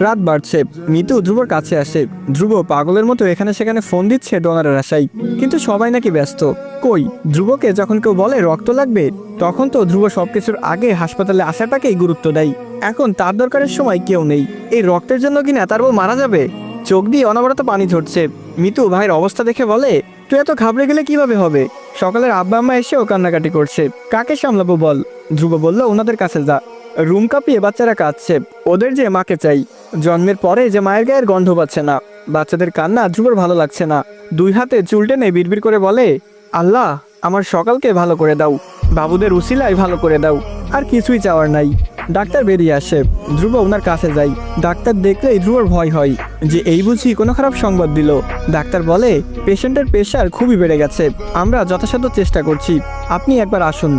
রাত বাড়ছে। মিতু ধ্রুবর কাছে আসে। ধ্রুব পাগলের মতো এখানে সেখানে ফোন দিচ্ছে ডোনারের আশায়, কিন্তু সবাই নাকি ব্যস্ত। কই, ধ্রুবকে যখন কেউ বলে রক্ত লাগবে, তখন তো ধ্রুব সবকিছুর আগে হাসপাতালে আসাটাকেই গুরুত্ব দেয়। এখন তার দরকারের সময় কেউ নেই। এই রক্তের জন্য কিনা তার বউ মারা যাবে? চোখ দিয়ে অনবরত পানি ঝরছে। মিতু ভাইয়ের অবস্থা দেখে বলে, তুই এত ঘাবড়ে গেলে কিভাবে হবে? সকালের আব্বা আম্মা এসেও কান্নাকাটি করছে। কাকে সামলাবো বল? ধ্রুব বলল, ওনাদের কাছে যা। রুম কাঁপিয়ে বাচ্চারা কাঁদছে। ওদের যে মাকে চাই। জন্মের পরে যে মায়ের গায়ের গন্ধ পাচ্ছে না। বাচ্চাদের কান্না ধ্রুবর ভালো লাগছে না। দুই হাতে চুল টেনে বিড়বিড় করে বলে, আল্লাহ, আমার সকালকে ভালো করে দাও, বাবুদের উসিলায় ভালো করে দাও, আর কিছুই চাওয়ার নাই। ডাক্তার বেরিয়ে আসে। ধ্রুব ওনার কাছে যাই। ডাক্তার দেখলেই ধ্রুবর ভয় হয় যে এই বুঝি কোনো খারাপ সংবাদ দিল। ডাক্তার বলে, পেশেন্টের প্রেশার খুবই বেড়ে গেছে, আমরা যথাসাধ্য চেষ্টা করছি, আপনি একবার আসুন।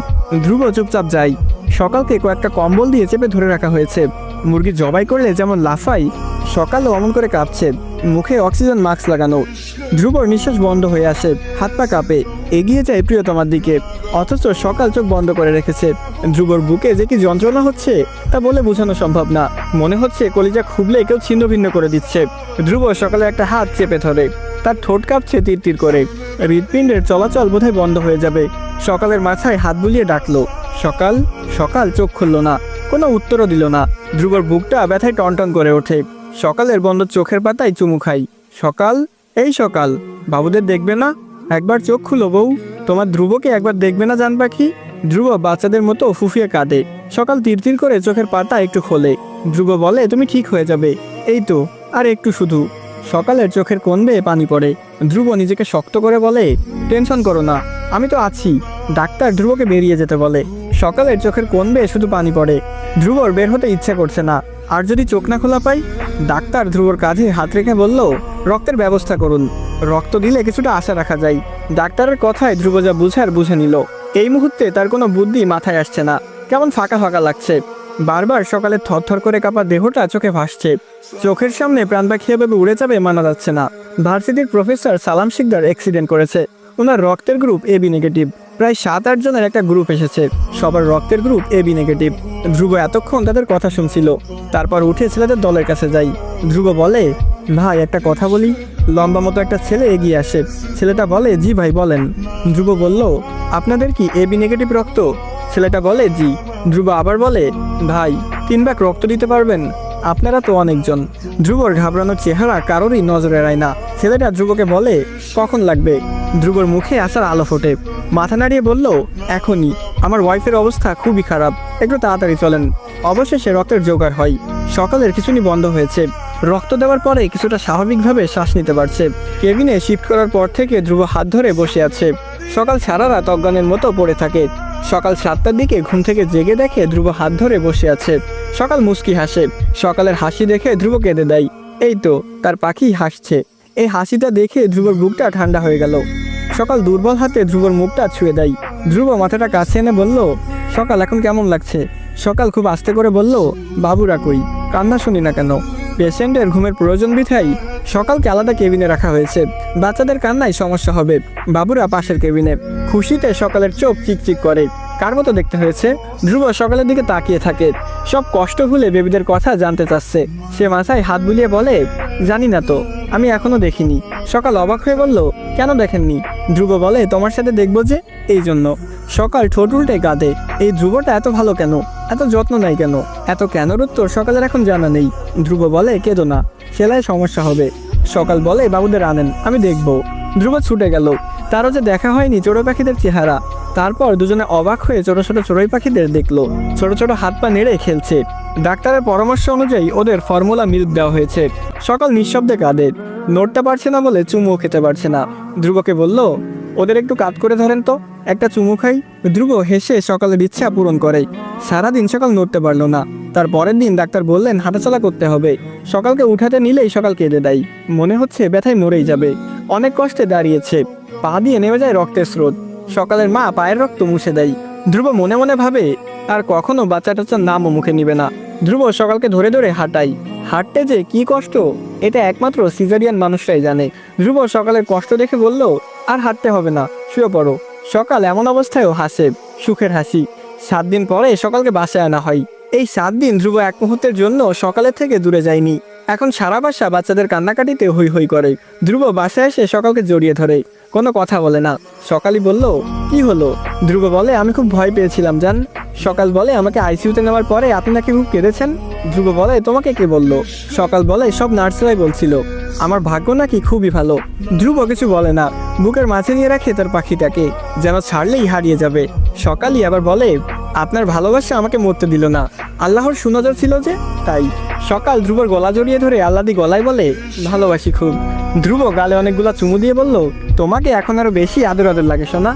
ধ্রুব চুপচাপ যাই। সকালকে কয়েকটা কম্বল দিয়ে চেপে ধরে রাখা হয়েছে। মুরগি জবাই করলে যেমন লাফাই, সকালও অমন করে কাঁপছে। মুখে অক্সিজেন মাস্ক লাগানো। ধ্রুবর নিঃশ্বাস বন্ধ হয়ে আসে, হাত পা কাঁপে। এগিয়ে যায় প্রিয়তমার দিকে, অথচ সকাল চোখ বন্ধ করে রেখেছে। ধ্রুবর বুকে যে কি যন্ত্রণা হচ্ছে তা বলে বোঝানো সম্ভব না। মনে হচ্ছে কলিজা খুবলে কেউ ছিন্ন ভিন্ন করে দিচ্ছে। ধ্রুব সকালে একটা হাত চেপে ধরে। তার ঠোঁট কাঁপছে তীর তীর করে। হৃৎপিণ্ডের চলাচল বোধহয় বন্ধ হয়ে যাবে। সকালের মাথায় হাত বুলিয়ে ডাকলো, সকাল। সকাল চোখ খুলল না, কোনো উত্তরও দিল না। ধ্রুবর বুকটা ব্যথায় টনটন করে ওঠে। সকালের বন্ধ চোখের পাতায় চুমু খাই। সকাল, এই সকাল, বাবুদের দেখবে না? একবার চোখ খুলো বউ, তোমার ধ্রুবকে একবার দেখবে না জান পাখি? ধ্রুব বাচ্চাদের মতো ফুফিয়ে কাঁদে। সকাল তীর তীর করে চোখের পাতা একটু খোলে। ধ্রুব বলে, তুমি ঠিক হয়ে যাবে, এই তো, আর একটু শুধু। সকালের চোখের কোণ বেয়ে পানি পড়ে। ধ্রুব নিজেকে শক্ত করে বলে, টেনশন করো না, আমি তো আছি। ডাক্তার ধ্রুবকে বেরিয়ে যেতে বলে। সকালের চোখের কোণ বেয়ে শুধু পানি পড়ে। ধ্রুবর বের হতে ইচ্ছে করছে না। আর যদি চোখ না খোলা পাই? ডাক্তার ধ্রুবর কাঁধে হাত রেখে বলল, রক্তের ব্যবস্থা করুন, রক্ত দিলে কিছুটা আশা রাখা যায়। ডাক্তারের কথায় ধ্রুব যা বুঝার বুঝে নিল। এই মুহূর্তে তার কোনো বুদ্ধি মাথায় আসছে না, কেমন ফাঁকা ফাঁকা লাগছে। বারবার সকালে থরথর করে কাঁপা দেহটা চোখে ভাসছে। চোখের সামনে প্রাণ পাখিভাবে উড়ে যাবে মানা যাচ্ছে না। ভার্সিটির প্রফেসর সালাম শিকদার অ্যাক্সিডেন্ট করেছে। ওনার রক্তের গ্রুপ AB নেগেটিভ। প্রায় 7-8 জনের একটা গ্রুপ এসেছে, সবার রক্তের গ্রুপ AB নেগেটিভ। ধ্রুব এতক্ষণ তাদের কথা শুনছিল। তারপর উঠে ছেলেদের দলের কাছে যাই। ধ্রুব বলে, ভাই একটা কথা বলি। লম্বা মতো একটা ছেলে এগিয়ে আসে। ছেলেটা বলে, জি ভাই বলেন। ধ্রুব বলল, আপনাদের কি AB নেগেটিভ রক্ত? ছেলেটা বলে, জি। ধ্রুব আবার বলে, ভাই 3 ভাগ রক্ত দিতে পারবেন? আপনারা তো অনেকজন। ধ্রুবর ঘাবড়ানোর চেহারা কারোরই নজরে এড়ায় না। ছেলেটা ধ্রুবকে বলে, কখন লাগবে? ধ্রুবর মুখে আসার আলো ফোটে। মাথা নাড়িয়ে বলল, এখনই, আমার ওয়াইফের অবস্থা খুবই খারাপ, একটু তাড়াতাড়ি চলেন। অবশেষে রক্তের জোগাড় হয়। সকালের খিঁচুনি বন্ধ হয়েছে। রক্ত দেওয়ার পরে কিছুটা স্বাভাবিকভাবে শ্বাস নিতে পারছে। কেবিনে শিফট করার পর থেকে ধ্রুব হাত ধরে বসে আছে। সকাল সারা রাত অজ্ঞানের মতো পড়ে থাকে। সকাল 7টার দিকে ঘুম থেকে জেগে দেখে ধ্রুব হাত ধরে বসে আছে। সকাল মুস্কি হাসে। সকালের হাসি দেখে ধ্রুব কেঁদে দেয়। এই তো, তার পাখি হাসছে। এই হাসিটা দেখে ধ্রুবর বুকটা ঠান্ডা হয়ে গেল। সকাল দুর্বল হাতে ধ্রুবর মুখটা ছুঁয়ে দেয়। ধ্রুব মাথাটা কাছে এনে বলল, সকাল এখন কেমন লাগছে? সকাল খুব আস্তে করে বলল, বাবুরা কই? কান্না শুনি না কেন? পেশেন্টের ঘুমের প্রয়োজন বিধায় সকালকে আলাদা কেবিনে রাখা হয়েছে। বাচ্চাদের কান্নায় সমস্যা হবে, বাবুরা পাশের কেবিনে। খুশিতে সকালের চোখ চিকচিক করে। কার মতো দেখতে হয়েছে? ধ্রুব সকালের দিকে তাকিয়ে থাকে। সব কষ্ট ভুলে বেবিদের কথা জানতে চাচ্ছে। সে মাথায় হাত বুলিয়ে বলে, জানি না তো, আমি এখনো দেখিনি। সকাল অবাক হয়ে বলল, কেন দেখেননি? ধ্রুব বলে, তোমার সাথে দেখবো যে, এই জন্য। সকাল ঠোঁট উল্টে কাঁদে। এই ধ্রুবটা এত ভালো কেন? এত যত্ন নাই কেন? এত কেনর উত্তর সকালের এখন জানা নেই। ধ্রুব বলে, কেঁদো না, সেলাই সমস্যা হবে। সকাল বলে, বাবুদের আনেন, আমি দেখব। ধ্রুব ছুটে গেল। তারও যে দেখা হয়নি চড়ুই পাখিদের চেহারা। তারপর দুজনে অবাক হয়ে ছোট ছোট চড়ুই পাখিদের দেখলো, ছোট ছোট হাত পা নেড়ে খেলছে। ডাক্তারের পরামর্শ অনুযায়ী ওদের ফর্মুলা মিল্ক দেওয়া হয়েছে। সকাল নিঃশব্দে কাঁদে। নড়তে পারছে না বলে চুমুও খেতে পারছে না। ধ্রুবকে বলল, ওদের একটু কাত করে ধরেন তো, একটা চুমু খাই। ধ্রুব হেসে সকালের ইচ্ছা পূরণ করে। সারাদিন সকাল নড়তে পারলো না। তার পরের দিন ডাক্তার বললেন হাঁটাচলা করতে হবে। সকালকে উঠাতে নিলেই সকাল কেঁদে দেয়। মনে হচ্ছে ব্যথায় মরেই যাবে। অনেক কষ্টে দাঁড়িয়েছে। পা দিয়ে নেমে যায় রক্তের স্রোত। সকালের মা পায়ের রক্ত মুছে দেয়। ধ্রুব মনে মনে ভাবে, আর কখনো বাচ্চা টাচ্চার নামও মুখে নিবে না। ধ্রুব সকালকে ধরে ধরে হাঁটাই। হাঁটতে যে কি কষ্ট, এটা একমাত্র সিজারিয়ান মানুষরাই জানে। ধ্রুব সকালের কষ্ট দেখে বলল, আর হাঁটতে হবে না, শুয়ে পড়ো। সকাল এমন অবস্থায়ও হাসে, সুখের হাসি। 7 দিন পরে সকালকে বাসায় আনা হয়। এই 7 দিন ধ্রুব এক মুহূর্তের জন্য সকালের থেকে দূরে যায়নি। এখন সারা বাসা বাচ্চাদের কান্নাকাটিতে হই হই করে। ধ্রুব বাসায় এসে সকালকে জড়িয়ে ধরে, কোনো কথা বলে না। সকালই বলল, কি হলো? ধ্রুব বলে, আমি খুব ভয় পেয়েছিলাম জান। সকাল বলে, আমাকে আইসিইউতে নেওয়ার পরে আপনি নাকি খুব কেঁদেছেন। ধ্রুব বলে, তোমাকে কে বলল? সকাল বলে, সব নার্সরাই বলছিল। আমার ভাগ্য নাকি খুবই ভালো। ধ্রুব কিছু বলে না, বুকের মাঝে নিয়ে রাখে তার পাখিটাকে, যেন ছাড়লেই হারিয়ে যাবে। সকালই আবার বলে, আপনার ভালোবাসা আমাকে মরতে দিল না, আল্লাহর সুনজর ছিল যে, তাই। সকাল ধ্রুবর গলা জড়িয়ে ধরে আল্লাদি গলায় বলে, ভালোবাসি খুব। ধ্রুব গালে অনেকগুলা চুমু দিয়ে বলল, তোমাকে এখন আরো বেশি আদর আদর লাগে সোনা।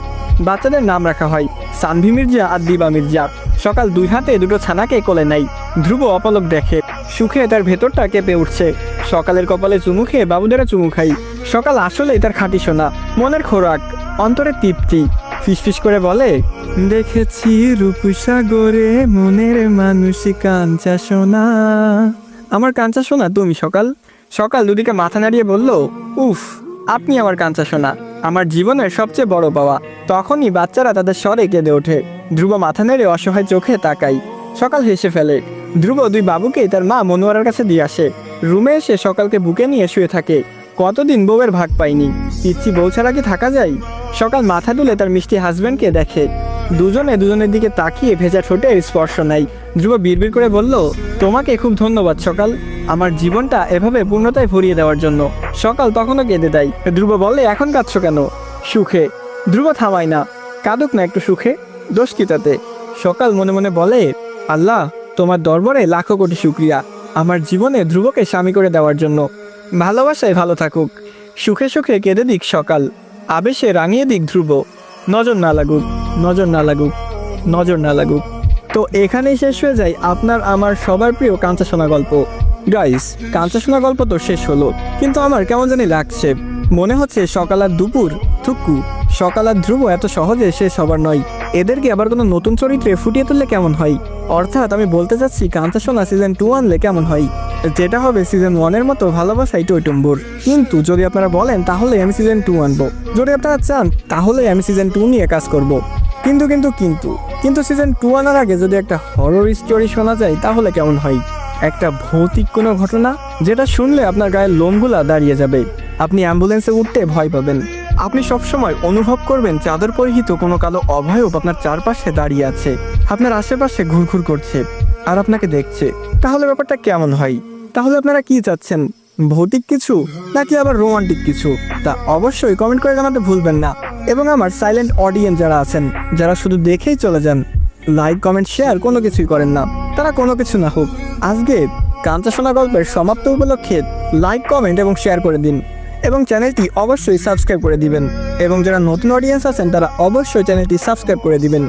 বাচ্চাদের নাম রাখা হয় সানভি মির্জা আর দিবা মির্জা। সকাল দুই হাতে দুটো ছানাকে কোলে নাই। ধ্রুব অপলক দেখে, সুখে তার ভেতরটা কেঁপে উঠছে। সকালের কপালে চুমু খেয়ে বাবুদেরা চুমু খাই। সকাল আসলেই তার খাঁটি সোনা, মনের খোরাক, অন্তরের তৃপ্তি। ফিসফিস করে বলে, দেখেছি রূপসাগরে মনের মানুষ কাঞ্চা সোনা। আমার কাঞ্চা সোনা তুমি সকাল। সকাল দুদিকে মাথা নাড়িয়ে বলল, উফ, আপনি আমার কাঞ্চা সোনা, আমার জীবনের সবচেয়ে বড় পাওয়া। তখনই বাচ্চারা তাদের স্বরে কেঁদে ওঠে। ধ্রুব মাথা নেড়ে অসহায় চোখে তাকাই। সকাল হেসে ফেলে। ধ্রুব দুই বাবুকে তার মা মনোয়ারার কাছে দিয়ে আসে। রুমে এসে সকালকে বুকে নিয়ে শুয়ে থাকে। কতদিন বউয়ের ভাগ পাইনি, পিচ্ছি বউ ছাড়া কি থাকা যায়? সকাল মাথা তুলে তার মিষ্টি হাজব্যান্ডকে দেখে। দুজনে দুজনের দিকে তাকিয়ে ভেজা ঠোঁটের স্পর্শ নাই। ধ্রুব বিড়বিড় করে বলল, তোমাকে খুব ধন্যবাদ সকাল, আমার জীবনটা এভাবে পূর্ণতায় ভরিয়ে দেওয়ার জন্য। সকাল তখনও কেঁদে দেয়। ধ্রুব বলে, এখন কাঁদছো কেন? সুখে। ধ্রুব থামায় না, কাঁদুক না একটু সুখে, দোষ কি তাতে? সকাল মনে মনে বলে, আল্লাহ তোমার দরবারে লাখো কোটি শুক্রিয়া আমার জীবনে ধ্রুবকে স্বামী করে দেওয়ার জন্য। ভালোবাসায় ভালো থাকুক, সুখে সুখে কেঁদে দিক সকাল, আবেশে রাঙিয়ে দিক ধ্রুব। নজর না লাগুক, নজর না লাগুক, নজর না লাগুক। তো এখানেই শেষ হয়ে যায় আপনার আমার সবার প্রিয় কাঞ্চা সোনা গল্প। গাইস, কাঞ্চা সোনা গল্প তো শেষ হলো, কিন্তু আমার কেমন জানি লাগছে, মনে হচ্ছে সকাল আর দুপুর থুকু, সকাল আর ধ্রুব এত সহজে শেষ হবার নয়। এদেরকে আবার কোনো নতুন চরিত্রে ফুটিয়ে তুললে কেমন হয়? অর্থাৎ আমি বলতে চাচ্ছি, কাঞ্চা সোনা সিজন 2 আনলে কেমন হয়? যেটা হবে সিজন 1-এর মতো ভালোবাসাই টইটুম্বুর। কিন্তু যদি আপনারা বলেন তাহলে আমি সিজন 2 আনবো, যদি আপনারা চান তাহলে আমি সিজন 2 নিয়ে কাজ করব। কিন্তু কিন্তু কিন্তু কিন্তু সিজন 2 আনার আগে যদি একটা হরর স্টোরি শোনা যায় তাহলে কেমন হয়? একটা ভৌতিক কোনো ঘটনা, যেটা শুনলে আপনার গায়ের লোমগুলা দাঁড়িয়ে যাবে, আপনি অ্যাম্বুলেন্সে উঠতে ভয় পাবেন, আপনি সবসময় অনুভব করবেন চাদর পরিহিত কোনো কালো অভয়ব আপনার চারপাশে দাঁড়িয়ে আছে, আপনার আশেপাশে ঘুরঘুর করছে আর আপনাকে দেখছে। তাহলে ব্যাপারটা কেমন হয়? তাহলে আপনারা কি চাচ্ছেন, ভৌতিক কিছু নাকি আবার রোমান্টিক কিছু? তা অবশ্যই কমেন্ট করে জানাতে ভুলবেন না। এবং আমার সাইলেন্ট অডিয়েন্স যারা আছেন, যারা শুধু দেখেই চলে যান, লাইক কমেন্ট শেয়ার কোনো কিছুই করেন না, তারা কোনো কিছু না হোক, আজকে কাঞ্চা সোনা গল্পের সমাপ্ত উপলক্ষে লাইক কমেন্ট এবং শেয়ার করে দিন এবং চ্যানেলটি অবশ্যই সাবস্ক্রাইব করে দিবেন। এবং যারা নতুন অডিয়েন্স আছেন তারা অবশ্যই চ্যানেলটি সাবস্ক্রাইব করে দিবেন।